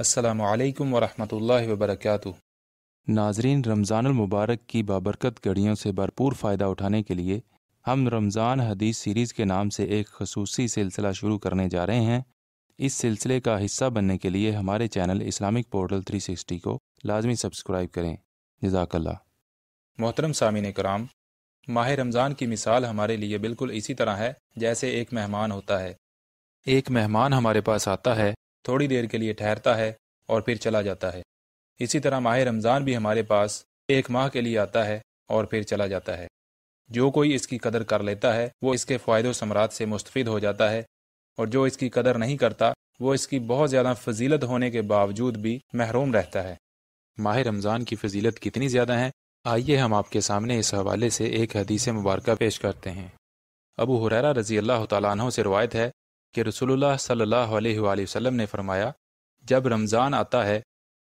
السلام علیکم ورحمۃ اللہ وبرکاتہ۔ ناظرین، رمضان المبارک کی بابرکت گھڑیوں سے بھرپور فائدہ اٹھانے کے لیے ہم رمضان حدیث سیریز کے نام سے ایک خصوصی سلسلہ شروع کرنے جا رہے ہیں۔ اس سلسلے کا حصہ بننے کے لیے ہمارے چینل اسلامک پورٹل 360 کو لازمی سبسکرائب کریں۔ جزاک اللہ۔ محترم سامعین کرام، ماہ رمضان کی مثال ہمارے لیے بالکل اسی طرح ہے جیسے ایک مہمان ہوتا ہے۔ ایک مہمان ہمارے پاس آتا ہے، تھوڑی دیر کے لیے ٹھہرتا ہے اور پھر چلا جاتا ہے۔ اسی طرح ماہ رمضان بھی ہمارے پاس ایک ماہ کے لیے آتا ہے اور پھر چلا جاتا ہے۔ جو کوئی اس کی قدر کر لیتا ہے وہ اس کے فوائد و ثمرات سے مستفید ہو جاتا ہے، اور جو اس کی قدر نہیں کرتا وہ اس کی بہت زیادہ فضیلت ہونے کے باوجود بھی محروم رہتا ہے۔ ماہ رمضان کی فضیلت کتنی زیادہ ہے، آئیے ہم آپ کے سامنے اس حوالے سے ایک حدیث مبارکہ پیش کرتے ہیں۔ ابو ہریرہ رضی اللہ تعالیٰ عنہ سے روایت ہے کہ رسول اللہ صلی اللہ علیہ وآلہ وسلم نے فرمایا، جب رمضان آتا ہے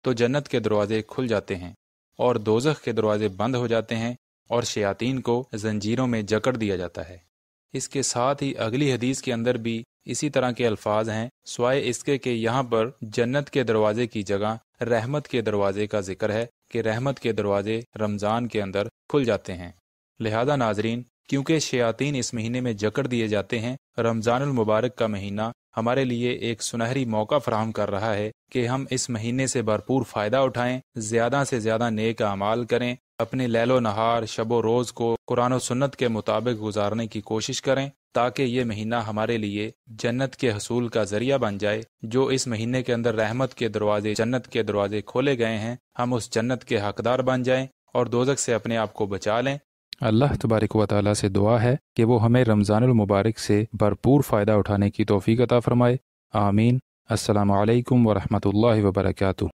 تو جنت کے دروازے کھل جاتے ہیں اور دوزخ کے دروازے بند ہو جاتے ہیں اور شیاطین کو زنجیروں میں جکڑ دیا جاتا ہے۔ اس کے ساتھ ہی اگلی حدیث کے اندر بھی اسی طرح کے الفاظ ہیں، سوائے اس کے کہ یہاں پر جنت کے دروازے کی جگہ رحمت کے دروازے کا ذکر ہے کہ رحمت کے دروازے رمضان کے اندر کھل جاتے ہیں۔ لہذا ناظرین، کیونکہ شیاطین اس مہینے میں جکڑ دیے جاتے ہیں، رمضان المبارک کا مہینہ ہمارے لیے ایک سنہری موقع فراہم کر رہا ہے کہ ہم اس مہینے سے بھرپور فائدہ اٹھائیں، زیادہ سے زیادہ نیک اعمال کریں، اپنے لیل و نہار، شب و روز کو قرآن و سنت کے مطابق گزارنے کی کوشش کریں، تاکہ یہ مہینہ ہمارے لیے جنت کے حصول کا ذریعہ بن جائے۔ جو اس مہینے کے اندر رحمت کے دروازے، جنت کے دروازے کھولے گئے ہیں، ہم اس جنت کے حقدار بن جائیں اور دوزخ سے اپنے آپ کو بچا لیں۔ اللہ تبارک و تعالیٰ سے دعا ہے کہ وہ ہمیں رمضان المبارک سے بھرپور فائدہ اٹھانے کی توفیق عطا فرمائے۔ آمین۔ السلام علیکم ورحمۃ اللہ وبرکاتہ۔